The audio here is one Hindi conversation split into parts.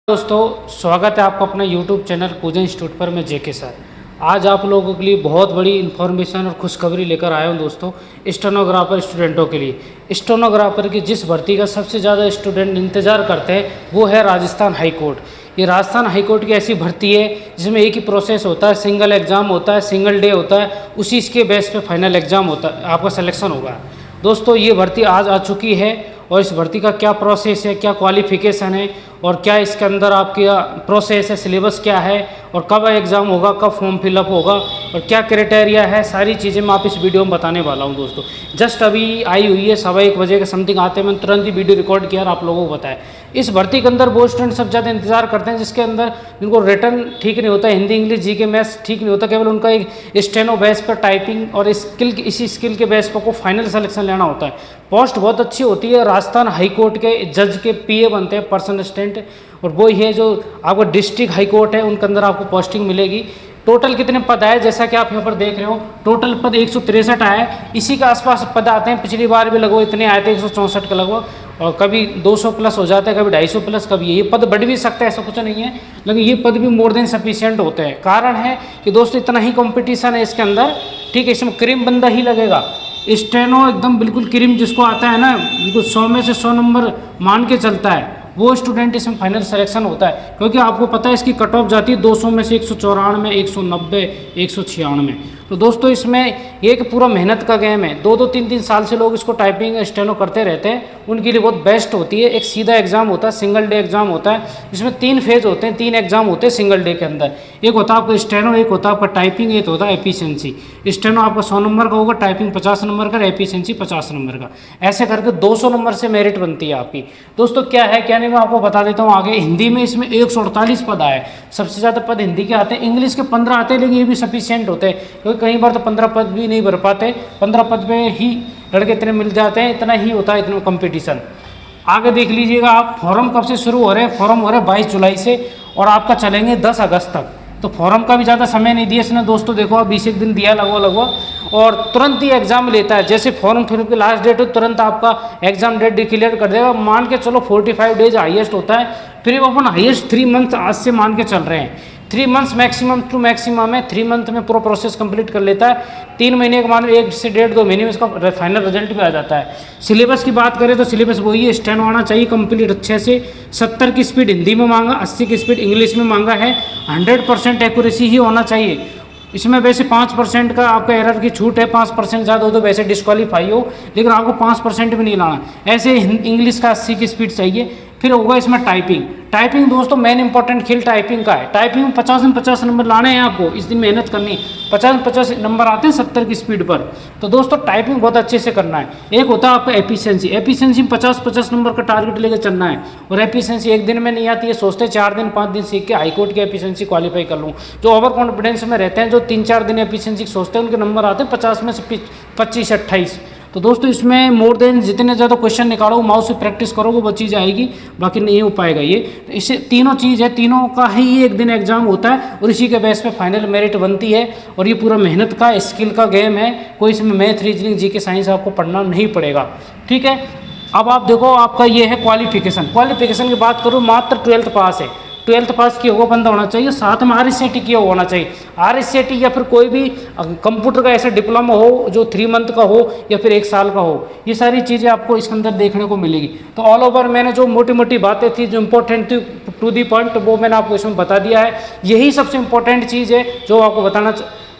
दोस्तों, स्वागत है आपका अपना YouTube चैनल पूजा इंस्टीट्यूट पर। मैं जेके सर आज आप लोगों के लिए बहुत बड़ी इन्फॉर्मेशन और खुशखबरी लेकर आया हूं दोस्तों। स्टेनोग्राफर स्टूडेंटों के लिए स्टेनोग्राफर की जिस भर्ती का सबसे ज़्यादा स्टूडेंट इंतज़ार करते हैं वो है राजस्थान हाई कोर्ट। ये राजस्थान हाई कोर्ट की ऐसी भर्ती है जिसमें एक ही प्रोसेस होता है, सिंगल एग्ज़ाम होता है, सिंगल डे होता है, उसी के बेस पे फाइनल एग्ज़ाम होता है, आपका सिलेक्शन होगा। दोस्तों, ये भर्ती आज आ चुकी है और इस भर्ती का क्या प्रोसेस है, क्या क्वालिफ़िकेशन है और क्या इसके अंदर आपका प्रोसेस है, सिलेबस क्या है और कब एग्ज़ाम होगा, कब फॉर्म फिलअप होगा और क्या क्राइटेरिया है, सारी चीज़ें मैं आप इस वीडियो में बताने वाला हूं दोस्तों। जस्ट अभी आई हुई है, 1:15 बजे के समथिंग आते हैं, मैंने तुरंत ही वीडियो रिकॉर्ड किया और आप लोगों को बताया। इस भर्ती के अंदर वो स्टूडेंट सब ज़्यादा इंतजार करते हैं जिसके अंदर जिनको रिटर्न ठीक नहीं होता, हिंदी इंग्लिश जीके मैथ्स ठीक नहीं होता, केवल उनका एक स्टेनो बेस पर टाइपिंग और इसी स्किल के बेस पर को फाइनल सिलेक्शन लेना होता है। पोस्ट बहुत अच्छी होती है, राजस्थान हाई कोर्ट के जज के पीए बनते हैं, पर्सनल असिस्टेंट, और वही है जो आपका डिस्ट्रिक्ट हाई कोर्ट है, उनके अंदर आपको पोस्टिंग मिलेगी। टोटल कितने पद आए, जैसा कि आप यहाँ पर देख रहे हो, टोटल पद 163 आए। इसी के आसपास पद आते हैं, पिछली बार भी लगभग इतने आए थे 164 के लगभग, और कभी 200 प्लस हो जाता है, कभी 250 प्लस, कभी ये पद बढ़ भी सकता है, ऐसा कुछ नहीं है, लेकिन ये पद भी मोर देन सफिशिएंट होते हैं। कारण है कि दोस्तों इतना ही कंपटीशन है इसके अंदर, ठीक है, इसमें क्रीम बंदा ही लगेगा। स्टेनो एकदम बिल्कुल क्रीम जिसको आता है ना, बिल्कुल 100 में से 100 नंबर मान के चलता है, वो स्टूडेंट इसमें फाइनल सिलेक्शन होता है। क्योंकि आपको पता है इसकी कट ऑफ जाती है 200 में से 194, 190, 196। तो दोस्तों इसमें एक पूरा मेहनत का गेम है। 2-2, 3-3 साल से लोग इसको टाइपिंग स्टेनो करते रहते हैं, उनके लिए बहुत बेस्ट होती है। एक सीधा एग्जाम होता है, सिंगल डे एग्जाम होता है, इसमें 3 फेज होते हैं, 3 एग्जाम होते हैं सिंगल डे के अंदर। एक होता है आपका स्टेनो, एक होता है आपका टाइपिंग, एक होता है एफिशिएंसी। स्टेनो आपका 100 नंबर का होगा, टाइपिंग 50 नंबर का, एफिशिएंसी 50 नंबर का। ऐसे करके 200 नंबर से मेरिट बनती है आपकी। दोस्तों क्या है क्या नहीं मैं आपको बता देता हूँ आगे। हिंदी में इसमें 148 पद आए, सबसे ज़्यादा पद हिंदी के आते हैं। इंग्लिश के 15 आते हैं, लेकिन ये भी सफिशिएंट होते हैं, क्योंकि कई बार तो 15 पद भी नहीं भर पाते, 15 पद में ही लड़के इतने मिल जाते हैं, इतना ही होता है, इतना कंपटीशन। आगे देख लीजिएगा आप, फॉर्म कब से शुरू हो रहे हैं। फॉर्म हो रहे हैं 22 जुलाई से और आपका चलेंगे 10 अगस्त तक। तो फॉर्म का भी ज़्यादा समय नहीं दिया इसने दोस्तों, देखो अब 20 दिन दिया लगभग, और तुरंत ही एग्जाम लेता है। जैसे फॉर्म फिलअप की लास्ट डेट हो, तुरंत आपका एग्जाम डेट डिक्लेयर कर देगा। मान के चलो 45 डेज हाईएस्ट होता है, फिर अपन हाईएस्ट 3 मंथ आज से मान के चल रहे हैं। 3 मंथ्स मैक्सिमम टू मैक्सिमम है, 3 मंथ में पूरा प्रोसेस कंप्लीट कर लेता है। 3 महीने के बाद 1 से 1.5-2 महीने में इसका फाइनल रिजल्ट भी आ जाता है। सिलेबस की बात करें तो सिलेबस वही है, स्टेनो आना चाहिए कंप्लीट अच्छे से। 70 की स्पीड हिंदी में मांगा, 80 की स्पीड इंग्लिश में मांगा है, 100% एक्यूरेसी ही होना चाहिए। इसमें वैसे 5% का आपका एरर की छूट है, 5% ज़्यादा हो तो वैसे डिस्क्वालीफाई हो, लेकिन आपको 5% भी नहीं लाना। ऐसे इंग्लिश का 80 की स्पीड चाहिए। फिर होगा इसमें टाइपिंग दोस्तों मेन इंपॉर्टेंट खेल टाइपिंग का है। टाइपिंग में 50 में 50 नंबर लाने हैं आपको, इस दिन मेहनत करनी। 50 में 50 नंबर आते हैं 70 की स्पीड पर। तो दोस्तों टाइपिंग बहुत अच्छे से करना है। एक होता है आपका एफिशिएंसी में 50-50 नंबर का टारगेट लेकर चलना है। और एफिशिएंसी एक दिन में नहीं आती है, सोचते 4 दिन 5 दिन सीख के हाईकोर्ट की एफिशिएंसी क्वालिफाई कर लूँ। जो ओवर कॉन्फिडेंस में रहते हैं, जो 3-4 दिन एफिशिएंसी सोचते हैं, उनके नंबर आते हैं 50 में से 25-28। तो दोस्तों इसमें मोर देन जितने ज़्यादा क्वेश्चन निकालो, माउस से प्रैक्टिस करोगे वो चीज़ आएगी, बाकी नहीं हो पाएगा ये। तो इससे तीनों चीज़ है, तीनों का ही एक दिन एग्जाम होता है और इसी के बेस पे फाइनल मेरिट बनती है। और ये पूरा मेहनत का स्किल का गेम है, कोई इसमें मैथ रीजनिंग जीके साइंस आपको पढ़ना नहीं पड़ेगा, ठीक है। अब आप देखो आपका ये है क्वालिफिकेशन की बात करूँ, मात्र 12th पास है। 12th पास किया हुआ बंदा होना चाहिए, साथ में RSCT किया होना चाहिए। RSCT या फिर कोई भी कंप्यूटर का ऐसा डिप्लोमा हो जो 3 मंथ का हो या फिर 1 साल का हो, ये सारी चीज़ें आपको इसके अंदर देखने को मिलेगी। तो ऑल ओवर मैंने जो मोटी मोटी बातें थी, जो इंपॉर्टेंट थी टू दी पॉइंट, वो मैंने आपको इसमें बता दिया है। यही सबसे इंपॉर्टेंट चीज़ है जो आपको बताना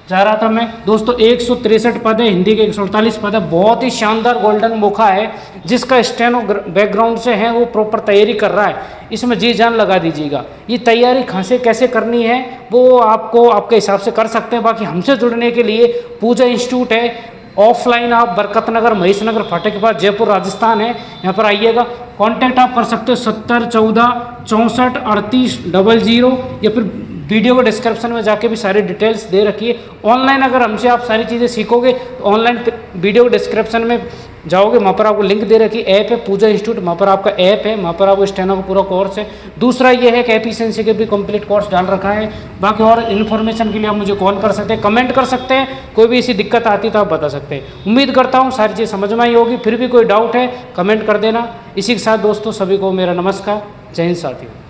चाह रहा था मैं दोस्तों। 163 पद है, हिंदी के 148 पद है। बहुत ही शानदार गोल्डन मौका है, जिसका स्टेनो बैकग्राउंड से है वो प्रॉपर तैयारी कर रहा है, इसमें जी जान लगा दीजिएगा। ये तैयारी कहाँ से कैसे करनी है वो आपको आपके हिसाब से कर सकते हैं। बाकी हमसे जुड़ने के लिए पूजा इंस्टीट्यूट है, ऑफलाइन आप बरकत नगर महेश नगर फाटक के पास जयपुर राजस्थान है, यहाँ पर आइएगा। कांटेक्ट आप कर सकते हो 70 14 64 38 00, या फिर वीडियो को डिस्क्रिप्शन में जाके भी सारी डिटेल्स दे रखी है। ऑनलाइन अगर हमसे आप सारी चीज़ें सीखोगे तो ऑनलाइन वीडियो को डिस्क्रिप्शन में जाओगे, वहाँ पर आपको लिंक दे रखी है, ऐप है पूजा इंस्टीट्यूट, वहाँ पर आपका ऐप है, वहाँ पर आपको स्टेनो का पूरा कोर्स है। दूसरा ये है कि एफिशिएंसी के भी कंप्लीट कोर्स डाल रखा है। बाकी और इन्फॉर्मेशन के लिए आप मुझे कॉल कर सकते हैं, कमेंट कर सकते हैं, कोई भी ऐसी दिक्कत आती तो आप बता सकते हैं। उम्मीद करता हूँ सारी चीज़ समझ में आई होगी। फिर भी कोई डाउट है कमेंट कर देना। इसी के साथ दोस्तों सभी को मेरा नमस्कार, जय हिंद साथियों।